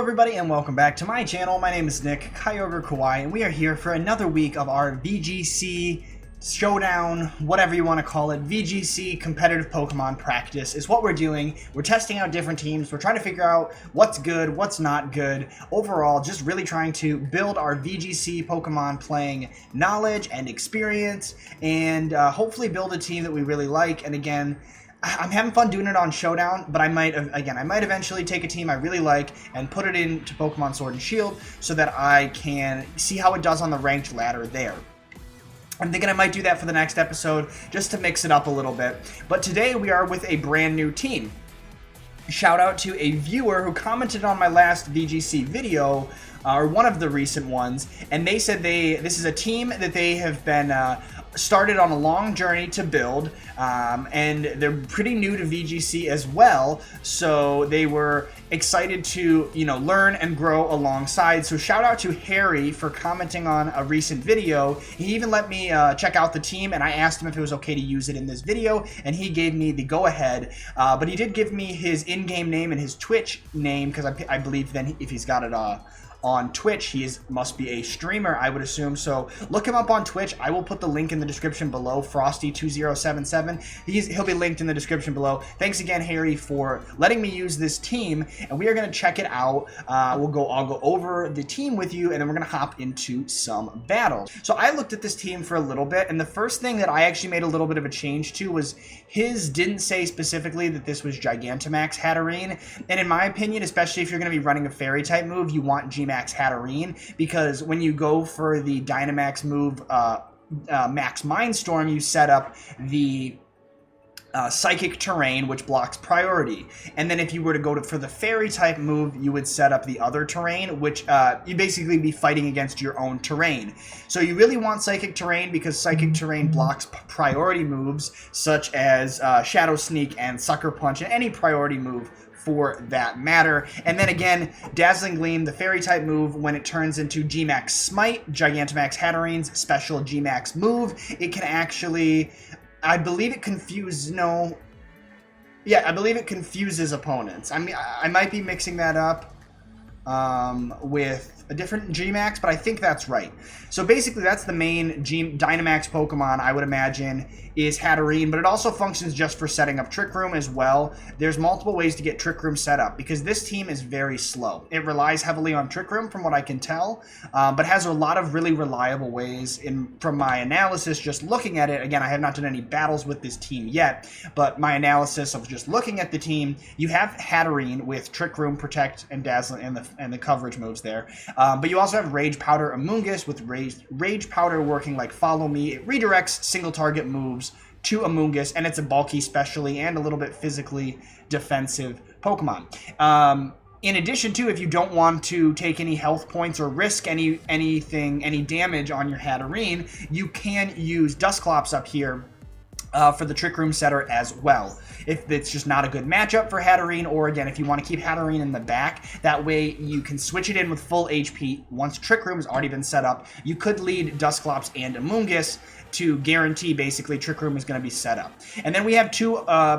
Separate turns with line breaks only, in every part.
everybody, and welcome back to my channel. My name is Nick, Kyogre Kawaii, and we are here for another week of our VGC Showdown, whatever you want to call it. VGC competitive Pokemon practice is what we're doing. We're testing out different teams. We're trying to figure out what's good, what's not good. Overall, just really trying to build our VGC Pokemon playing knowledge and experience, and hopefully build a team that we really like. And again, I'm having fun doing it on Showdown, but I might eventually take a team I really like and put it into Pokemon Sword and Shield so that I can see how it does on the ranked ladder there. I'm thinking I might do that for the next episode just to mix it up a little bit. But today we are with a brand new team. Shout out to a viewer who commented on my last VGC video, or one of the recent ones, and they said this is a team that they have been started on a long journey to build, and they're pretty new to VGC as well, so they were excited to, learn and grow alongside. So shout out to Harry for commenting on a recent video. He even let me check out the team, and I asked him if it was okay to use it in this video, and he gave me the go-ahead, but he did give me his in-game name and his Twitch name, because I believe then if he's got it on Twitch, he must be a streamer, I would assume. So look him up on Twitch. I will put the link in the description below. Frosty2077. He'll be linked in the description below. Thanks again, Harry, for letting me use this team, and we are going to check it out. I'll go over the team with you, and then we're going to hop into some battles. So I looked at this team for a little bit, and the first thing that I actually made a little bit of a change to was his didn't say specifically that this was Gigantamax Hatterene, and in my opinion, especially if you're going to be running a Fairy type move, you want Max Hatterene, because when you go for the Dynamax move, Max Mindstorm, you set up the Psychic Terrain, which blocks priority. And then if you were to go for the Fairy type move, you would set up the other terrain, which you basically be fighting against your own terrain. So you really want Psychic Terrain, because Psychic Terrain blocks priority moves such as Shadow Sneak and Sucker Punch, and any priority move for that matter. And then again, Dazzling Gleam, the Fairy type move, when it turns into G-Max Smite, Gigantamax Hatterene's special G-Max move, it can actually, I believe it confuses opponents. I mean, I might be mixing that up with a different G-Max, but I think that's right. So basically, that's the main Dynamax Pokemon, I would imagine, is Hatterene, but it also functions just for setting up Trick Room as well. There's multiple ways to get Trick Room set up, because this team is very slow. It relies heavily on Trick Room, from what I can tell, but has a lot of really reliable ways. From my analysis, just looking at it, again, I have not done any battles with this team yet, but my analysis of just looking at the team, you have Hatterene with Trick Room, Protect, and Dazzling, and the coverage moves there. But you also have Rage Powder AMOONGUS, with Rage Powder working like Follow Me. It redirects single target moves to AMOONGUS, and it's a bulky specially and a little bit physically defensive Pokemon. In addition to, if you don't want to take any health points or risk any damage on your Hatterene, you can use Dusclops up here for the Trick Room setter as well, if it's just not a good matchup for Hatterene, or again, if you want to keep Hatterene in the back, that way you can switch it in with full HP. Once Trick Room has already been set up, you could lead Dusclops and AMOONGUS to guarantee basically Trick Room is going to be set up. And then we have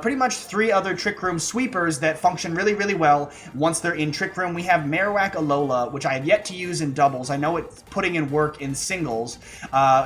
pretty much three other Trick Room sweepers that function really, really well once they're in Trick Room. We have Marowak Alola, which I have yet to use in doubles. I know it's putting in work in singles.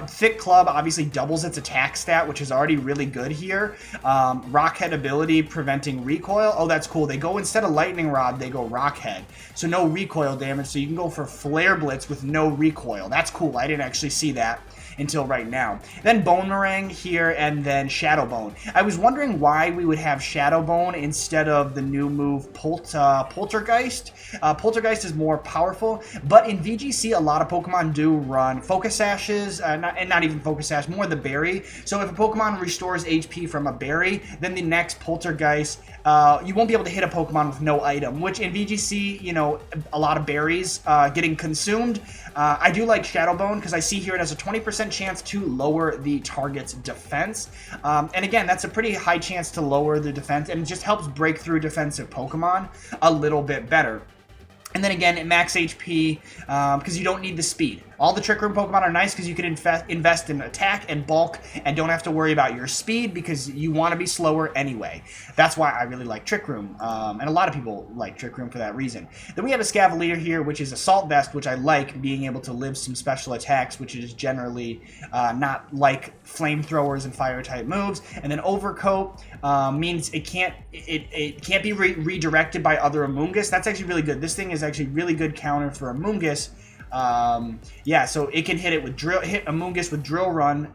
Thick Club obviously doubles its attack stat, which is already really good here. Rockhead ability preventing recoil. Oh, that's cool. They go, instead of Lightning Rod, they go Rockhead. So no recoil damage, so you can go for Flare Blitz with no recoil. That's cool. I didn't actually see that until right now. Then Bonemerang here, and then Shadow Bone. I was wondering why we would have Shadow Bone instead of the new move Poltergeist. Poltergeist is more powerful, but in VGC a lot of Pokemon do run Focus Sashes, and not even Focus Sash, more the Berry. So if a Pokemon restores HP from a Berry, then the next Poltergeist, you won't be able to hit a Pokemon with no item, which in VGC, a lot of berries getting consumed. I do like Shadow Bone, because I see here it has a 20% chance to lower the target's defense. And again, that's a pretty high chance to lower the defense, and it just helps break through defensive Pokemon a little bit better. And then again, at max HP, because you don't need the speed. All the Trick Room Pokemon are nice because you can invest in attack and bulk and don't have to worry about your speed because you want to be slower anyway. That's why I really like Trick Room, and a lot of people like Trick Room for that reason. Then we have a Scavalier here, which is Assault Vest, which I like, being able to live some special attacks, which is generally not like flamethrowers and fire-type moves. And then Overcoat means it can't be redirected by other Amoongus. That's actually really good. This thing is actually really good counter for Amoongus. Yeah, so it can hit Amoongus with Drill Run,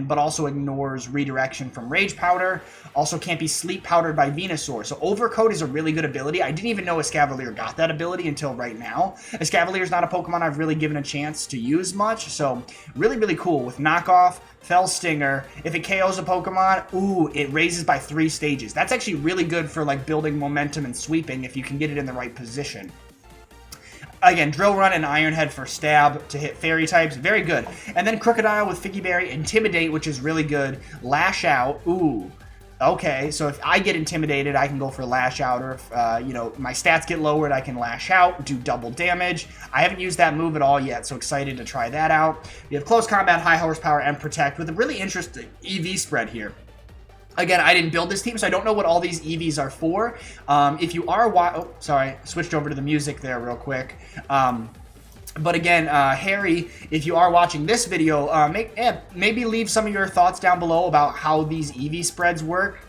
but also ignores redirection from Rage Powder. Also can't be Sleep Powdered by Venusaur. So Overcoat is a really good ability. I didn't even know Escavalier got that ability until right now. Escavalier is not a Pokemon I've really given a chance to use much, so really, really cool. With Knockoff, Fell Stinger, if it KOs a Pokemon, ooh, it raises by 3 stages. That's actually really good for like building momentum and sweeping if you can get it in the right position. Again, Drill Run and Iron Head for stab to hit fairy types. Very good. And then Crocodile with Figgy Berry. Intimidate, which is really good. Lash Out. Ooh. Okay, so if I get intimidated, I can go for Lash Out. Or if, my stats get lowered, I can Lash Out, do double damage. I haven't used that move at all yet, so excited to try that out. We have Close Combat, High Horsepower, and Protect with a really interesting EV spread here. Again, I didn't build this team, so I don't know what all these EVs are for. If you are... Oh, sorry. Switched over to the music there real quick. But again, Harry, if you are watching this video, maybe leave some of your thoughts down below about how these EV spreads work.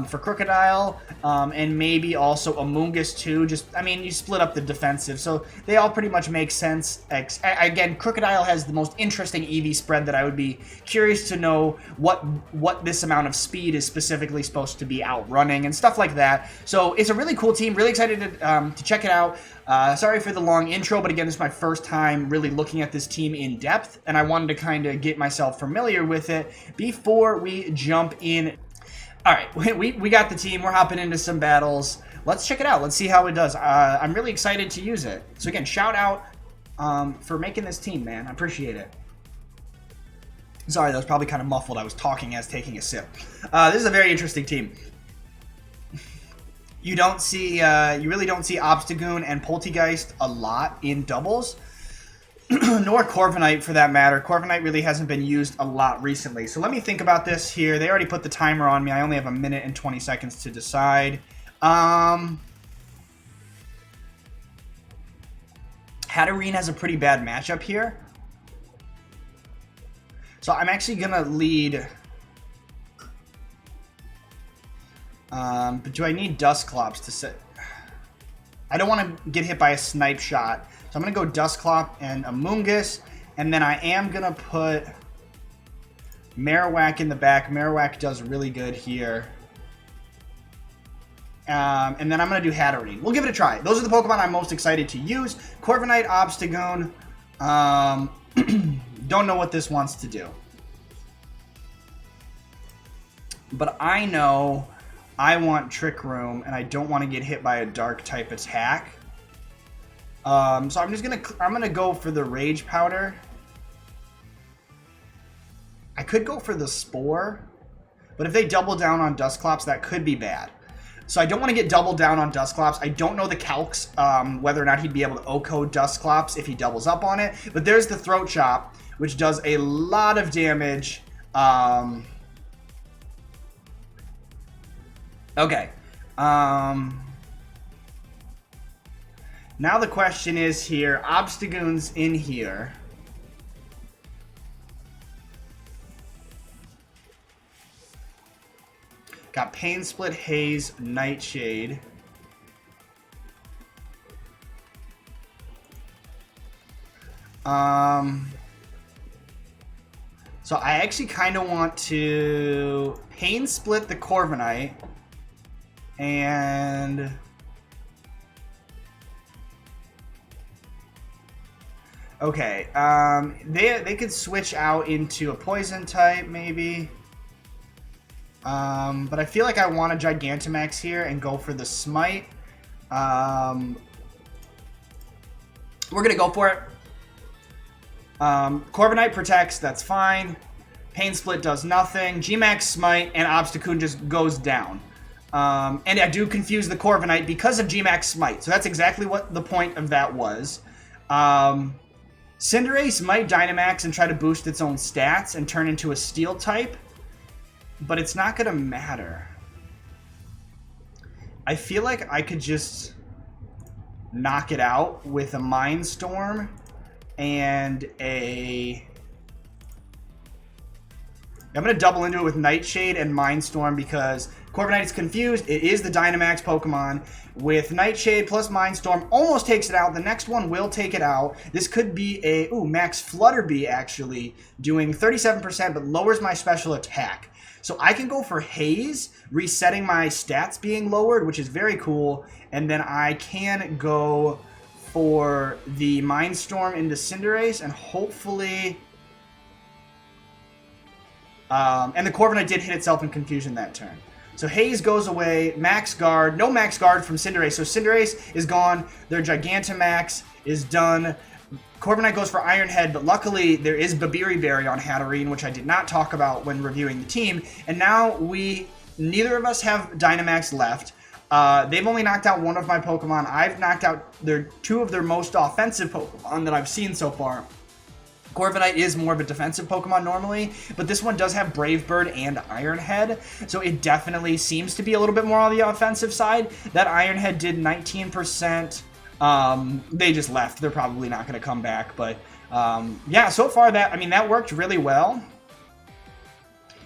For Crocodile, and maybe also Amoongus too. You split up the defensive, so they all pretty much make sense. Again, Crocodile has the most interesting EV spread that I would be curious to know what this amount of speed is specifically supposed to be outrunning and stuff like that. So it's a really cool team. Really excited to check it out. Sorry for the long intro, but again, this is my first time really looking at this team in depth, and I wanted to kind of get myself familiar with it before we jump in. Alright, we got the team. We're hopping into some battles. Let's check it out. Let's see how it does. I'm really excited to use it. So again, shout out for making this team, man. I appreciate it. Sorry, that was probably kind of muffled. I was talking as taking a sip. This is a very interesting team. You really don't see Obstagoon and Poltegeist a lot in doubles. Nor Corviknight for that matter. Corviknight really hasn't been used a lot recently. So let me think about this here. They already put the timer on me. I only have 1 minute and 20 seconds to decide. Hatterene has a pretty bad matchup here. So I'm actually going to lead... but do I need Dusclops to set... I don't want to get hit by a Snipe Shot. So I'm going to go Dusclop and Amoongus, and then I am going to put Marowak in the back. Marowak does really good here. And then I'm going to do Hatterene. We'll give it a try. Those are the Pokemon I'm most excited to use. Corviknight, Obstagoon. Don't know what this wants to do. But I know I want Trick Room, and I don't want to get hit by a Dark type attack. So I'm gonna go for the Rage Powder. I could go for the Spore, but if they double down on Dusclops, that could be bad. So I don't want to get doubled down on Dusclops. I don't know the calcs, whether or not he'd be able to OHKO Dusclops if he doubles up on it. But there's the Throat Chop, which does a lot of damage. Okay. Now the question is here, Obstagoon's in here. Got Pain Split, Haze, Nightshade. So I actually kind of want to Pain Split the Corviknight and okay, they could switch out into a poison type maybe, but I feel like I want a Gigantamax here and go for the Smite. We're gonna go for it. Corviknight protects, that's fine. Pain Split does nothing. G-Max Smite and Obstagoon just goes down. And I do confuse the Corviknight because of G-Max Smite. So that's exactly what the point of that was. Cinderace might Dynamax and try to boost its own stats and turn into a Steel type, but it's not going to matter. I feel like I could just knock it out with a Mindstorm and a... I'm going to double into it with Nightshade and Mindstorm because Corviknight is confused. It is the Dynamax Pokemon. With Nightshade plus Mindstorm, almost takes it out. The next one will take it out. This could be a... Ooh, Max Flutterby, actually, doing 37%, but lowers my special attack. So I can go for Haze, resetting my stats being lowered, which is very cool. And then I can go for the Mindstorm into Cinderace, and hopefully... and the Corviknight did hit itself in confusion that turn. So Haze goes away, Max Guard, no Max Guard from Cinderace. So Cinderace is gone, their Gigantamax is done. Corviknight goes for Iron Head, but luckily there is Babiri Berry on Hatterene, which I did not talk about when reviewing the team. And now neither of us have Dynamax left. They've only knocked out one of my Pokemon. I've knocked out two of their most offensive Pokemon that I've seen so far. Corviknight is more of a defensive Pokemon normally, but this one does have Brave Bird and Iron Head, so it definitely seems to be a little bit more on the offensive side. That Iron Head did 19%. They just left. They're probably not going to come back, but yeah, so far that worked really well.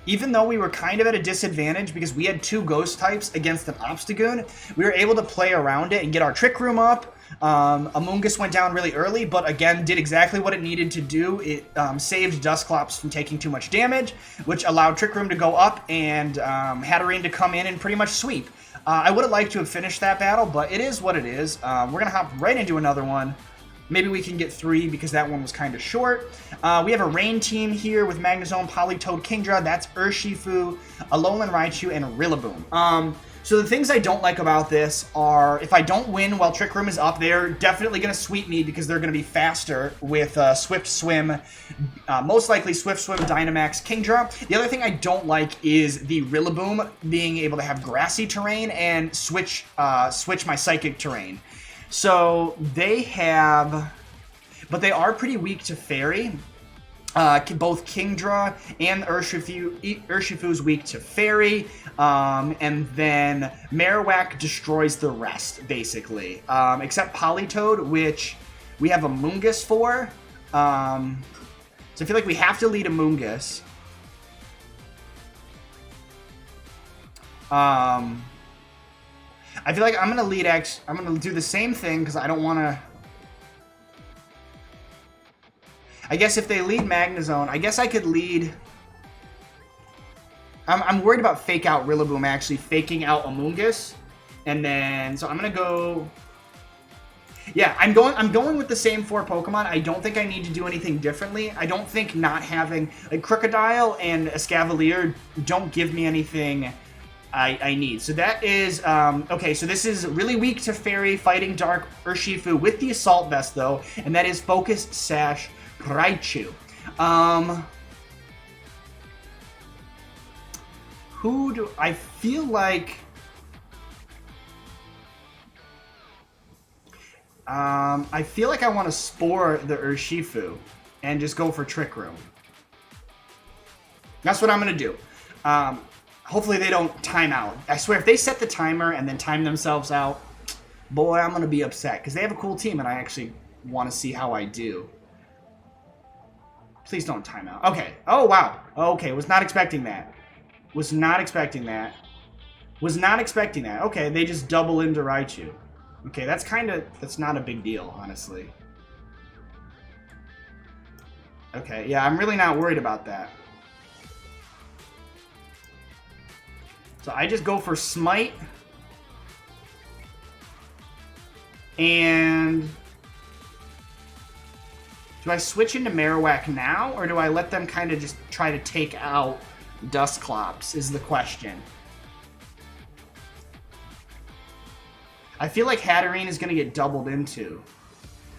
Even though we were kind of at a disadvantage because we had two Ghost types against an Obstagoon, we were able to play around it and get our Trick Room up. AMOONGUS went down really early, but again, did exactly what it needed to do. It saved Dusclops from taking too much damage, which allowed Trick Room to go up and Hatterene to come in and pretty much sweep. I would have liked to have finished that battle, but it is what it is. We're going to hop right into another one. Maybe we can get 3 because that one was kind of short. We have a Rain team here with Magnezone, Politoed, Kingdra. That's Urshifu, Alolan Raichu, and Rillaboom. So the things I don't like about this are if I don't win while Trick Room is up, they're definitely going to sweep me because they're going to be faster with Swift Swim, most likely Swift Swim, Dynamax, Kingdra. The other thing I don't like is the Rillaboom being able to have grassy terrain and switch my Psychic terrain. So they have, but they are pretty weak to Fairy. Both Kingdra and Urshifu's weak to Fairy, and then Marowak destroys the rest, basically. Except Politoed, which we have AMOONGUS for. So I feel like we have to lead AMOONGUS. I feel like I'm going to do the same thing because I don't want to... I guess if they lead Magnezone, I guess I could lead... I'm worried about Fake Out Rillaboom actually faking out AMOONGUS. And then, so I'm going to go... Yeah, I'm going with the same 4 Pokemon. I don't think I need to do anything differently. I don't think not having... Like, Crocodile and Escavalier don't give me anything I need. So that is... okay, so this is really weak to Fairy, Fighting Dark, Urshifu with the Assault Vest, though. And that is Focus Sash Raichu. Who do I feel like? I feel like I want to Spore the Urshifu and just go for Trick Room. That's what I'm gonna do. Hopefully they don't time out. I swear, if they set the timer and then time themselves out, boy, I'm gonna be upset because they have a cool team and I actually want to see how I do. Please don't time out. Okay. Oh, wow. Okay, was not expecting that. Was not expecting that. Was not expecting that. Okay, they just double into Raichu. Okay, that's not a big deal, honestly. Okay, yeah, I'm really not worried about that. So I just go for Smite. And... do I switch into Marowak now, or do I let them kind of just try to take out Dusclops, is the question. I feel like Hatterene is going to get doubled into.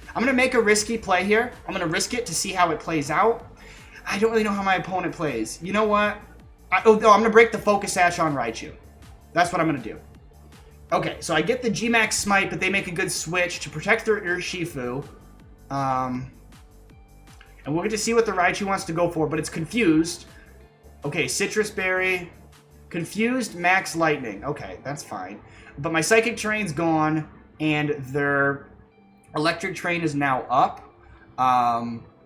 I'm going to make a risky play here. I'm going to risk it to see how it plays out. I don't really know how my opponent plays. You know what? I'm going to break the Focus Sash on Raichu. That's what I'm going to do. Okay, so I get the G-Max Smite, but they make a good switch to protect their Urshifu. And we'll get to see what the Raichu wants to go for, but it's confused. Okay, Citrus Berry. Confused, Max Lightning. Okay, that's fine. But my Psychic Terrain's gone, and their Electric Terrain is now up.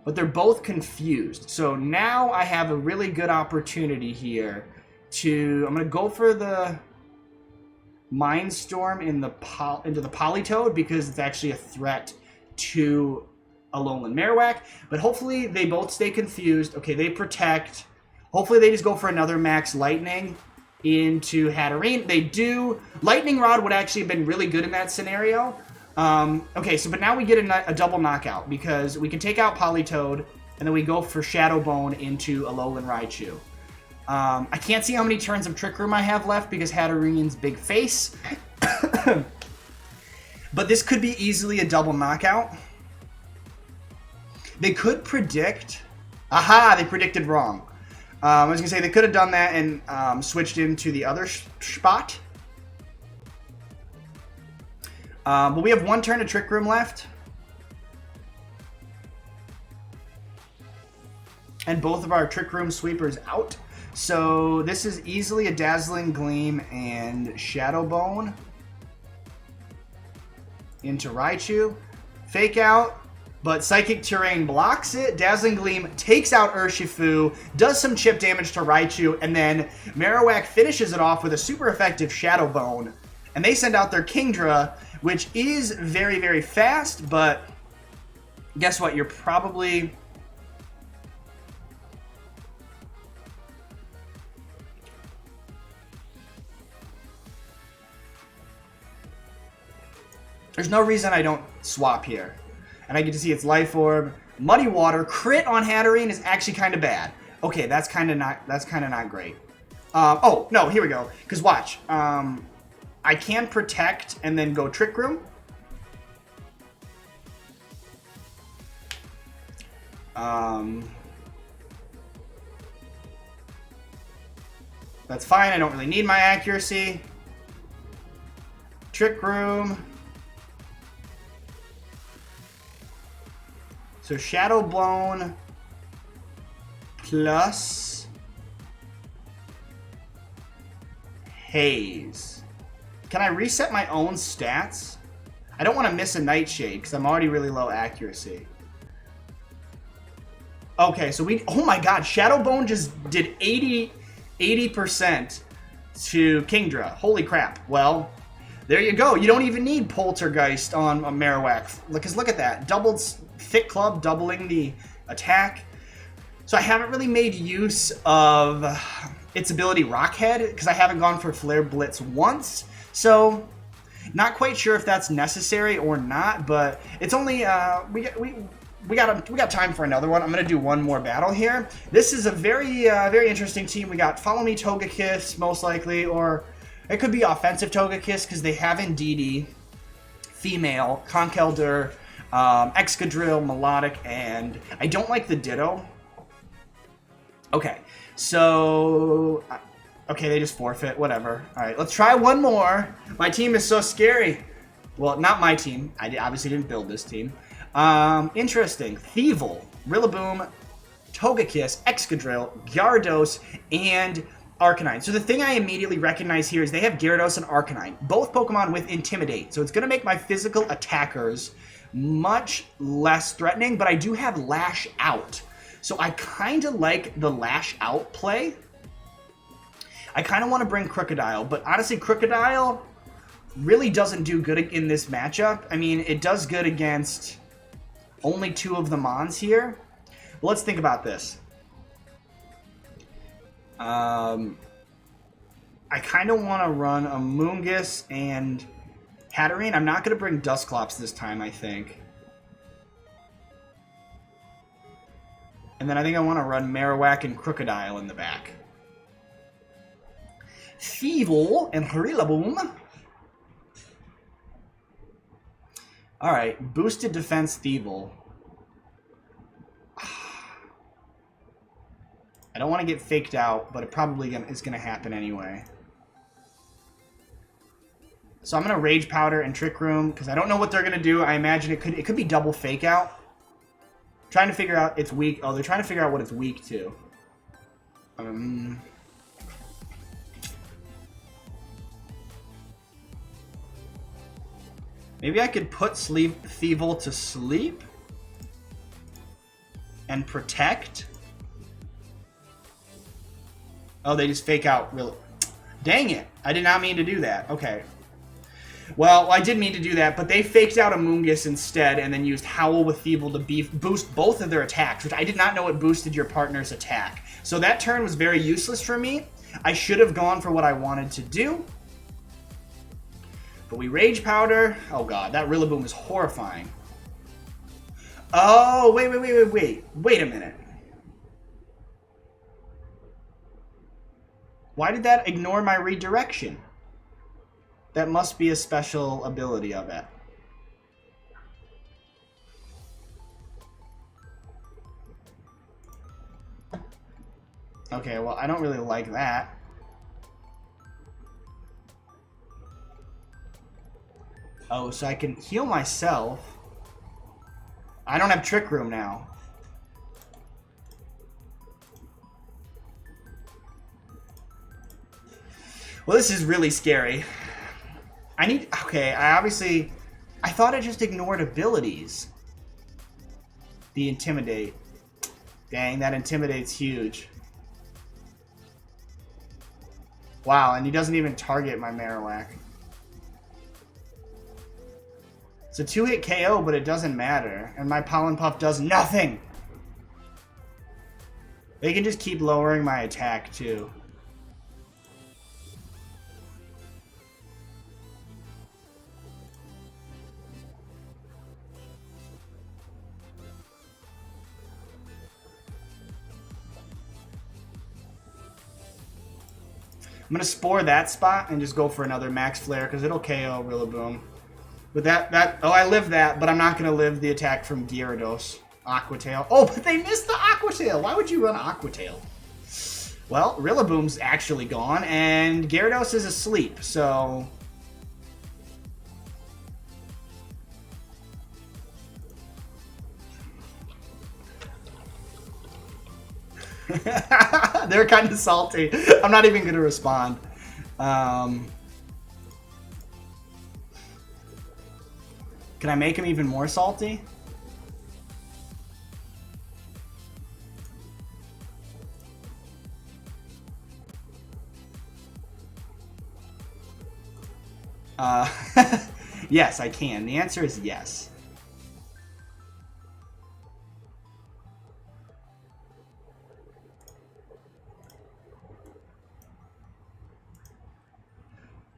But they're both confused. So now I have a really good opportunity here to... I'm going to go for the Mindstorm into the Politoed because it's actually a threat to Alolan Marowak. But hopefully they both stay confused. Okay, they protect. Hopefully they just go for another Max Lightning into Hatterene. They do. Lightning Rod would actually have been really good in that scenario. Okay, so but now we get a double knockout because we can take out Politoed and then we go for Shadow Bone into Alolan Raichu. I can't see how many turns of Trick Room I have left because Hatterene's big face. But this could be easily a double knockout. They could predict... Aha! They predicted wrong. I was going to say they could have done that and switched into the other spot. But we have one turn of Trick Room left. And both of our Trick Room sweepers out. So this is easily a Dazzling Gleam and Shadow Bone into Raichu. Fake out, but Psychic Terrain blocks it. Dazzling Gleam takes out Urshifu, does some chip damage to Raichu, and then Marowak finishes it off with a super effective Shadow Bone. And they send out their Kingdra, which is very, very fast, but guess what? You're probably... There's no reason I don't swap here. And I get to see its Life Orb. Muddy Water. Crit on Hatterene is actually kind of bad. Okay, that's kind of not great. Oh, no, here we go. Because watch. I can protect and then go Trick Room. That's fine. I don't really need my accuracy. Trick Room. So Shadow Blown plus Haze. Can I reset my own stats? I don't want to miss a Nightshade because I'm already really low accuracy. Okay, so oh my god, Shadow Bone just did 80% to Kingdra. Holy crap. Well, there you go. You don't even need Poltergeist on a Marowak. Because look at that. Doubled Thick Club, doubling the attack. So I haven't really made use of its ability Rockhead because I haven't gone for Flare Blitz once. So not quite sure if that's necessary or not, but it's only we got time for another one. I'm gonna do one more battle here. This is a very very interesting team. We got Follow Me Togekiss most likely, or it could be offensive Togekiss because they have Indeedee, female, Conkeldurr, Excadrill, Melodic, and I don't like the Ditto. Okay, so... Okay, they just forfeit, whatever. Alright, let's try one more. My team is so scary. Well, not my team. I obviously didn't build this team. Interesting. Thievul, Rillaboom, Togekiss, Excadrill, Gyarados, and Arcanine. So the thing I immediately recognize here is they have Gyarados and Arcanine, both Pokemon with Intimidate. So it's going to make my physical attackers much less threatening, but I do have Lash Out. So I kind of like the Lash Out play. I kind of want to bring Crocodile, but honestly, Crocodile really doesn't do good in this matchup. I mean, it does good against only two of the Mons here. But let's think about this. I kind of want to run Amoonguss and Hatterene. I'm not going to bring Dusclops this time, I think. And then I think I want to run Marowak and Crocodile in the back. Thievul and Rillaboom. Alright, boosted defense Thievul. I don't want to get faked out, but it probably is going to happen anyway. So I'm going to Rage Powder and Trick Room, because I don't know what they're going to do. I imagine it could be double Fake Out. Trying to figure out its weak. Oh, they're trying to figure out what it's weak to. Maybe I could put Thievul to sleep and protect. Oh, they just fake out. Really? Dang it! I did not mean to do that. Okay. Well, I did mean to do that, but they faked out AMOONGUS instead and then used Howl with Thievul to boost both of their attacks, which I did not know it boosted your partner's attack. So that turn was very useless for me. I should have gone for what I wanted to do. But we Rage Powder. Oh god, that Rillaboom is horrifying. Oh, wait a minute. Why did that ignore my redirection? That must be a special ability of it. Okay, well, I don't really like that. Oh, so I can heal myself. I don't have Trick Room now. Well, this is really scary. Okay, I thought it just ignored abilities. The Intimidate. Dang, that Intimidate's huge. Wow, and he doesn't even target my Marowak. It's a 2-hit KO, but it doesn't matter. And my Pollen Puff does nothing! They can just keep lowering my attack, too. I'm gonna Spore that spot and just go for another Max Flare because it'll KO Rillaboom. But oh, I live that, but I'm not gonna live the attack from Gyarados. Aqua Tail. Oh, but they missed the Aqua Tail. Why would you run Aqua Tail? Well, Rillaboom's actually gone, and Gyarados is asleep, so... They're kind of salty. I'm not even going to respond. Can I make him even more salty? Yes, I can. The answer is yes.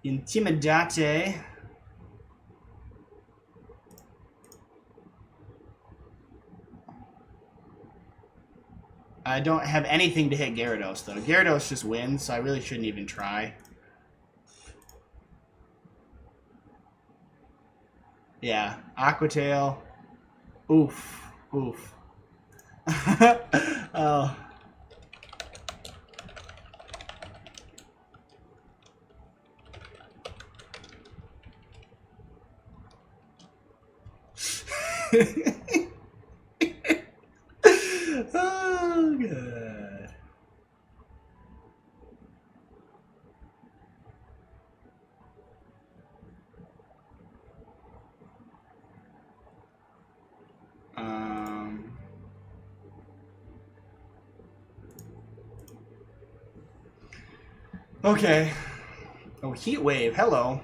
Intimidate. I don't have anything to hit Gyarados, though. Gyarados just wins, so I really shouldn't even try. Yeah, Aqua Tail. Oof. Oof. Oh. Oh, God. Okay. Oh, Heat Wave. Hello.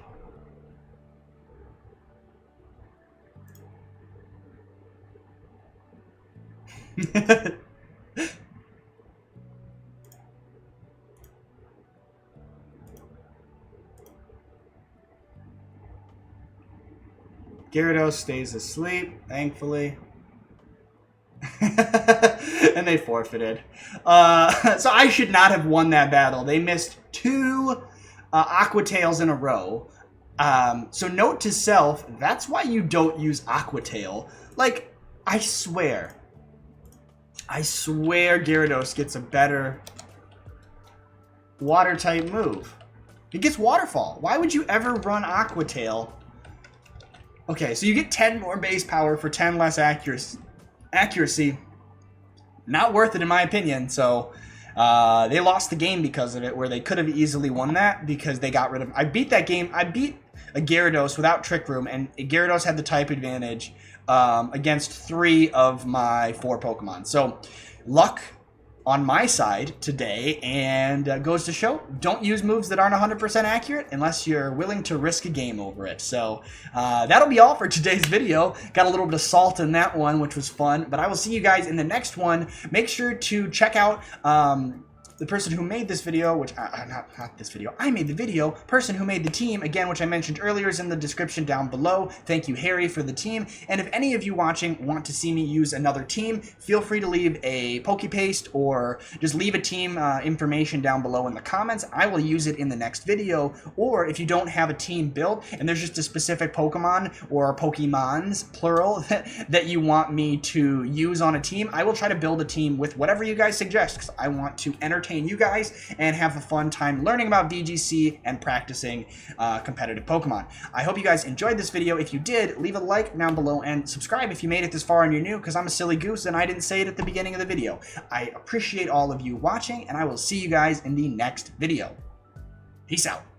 Gyarados stays asleep, thankfully. And they forfeited. So I should not have won that battle. They missed 2 Aqua Tails in a row. So note to self, that's why you don't use Aqua Tail. Like, I swear Gyarados gets a better water-type move. It gets Waterfall. Why would you ever run Aqua Tail? Okay, so you get 10 more base power for 10 less accuracy. accuracy, not worth it in my opinion. So they lost the game because of it, where they could have easily won that because they got rid of... I beat that game. I beat a Gyarados without Trick Room, and Gyarados had the type advantage against 3 of my 4 Pokemon. So luck on my side today, and goes to show, don't use moves that aren't 100% accurate unless you're willing to risk a game over it. So that'll be all for today's video. Got a little bit of salt in that one, which was fun, but I will see you guys in the next one. Make sure to check out the person who made this video, which, not this video, I made the video, person who made the team, again, which I mentioned earlier, is in the description down below. Thank you, Harry, for the team. And if any of you watching want to see me use another team, feel free to leave a PokePaste or just leave a team information down below in the comments. I will use it in the next video. Or if you don't have a team built and there's just a specific Pokemon or Pokemons, plural, that you want me to use on a team, I will try to build a team with whatever you guys suggest, because I want to entertain you guys and have a fun time learning about VGC and practicing competitive Pokemon. I hope you guys enjoyed this video. If you did, leave a like down below and subscribe if you made it this far and you're new, because I'm a silly goose and I didn't say it at the beginning of the video. I appreciate all of you watching, and I will see you guys in the next video. Peace out.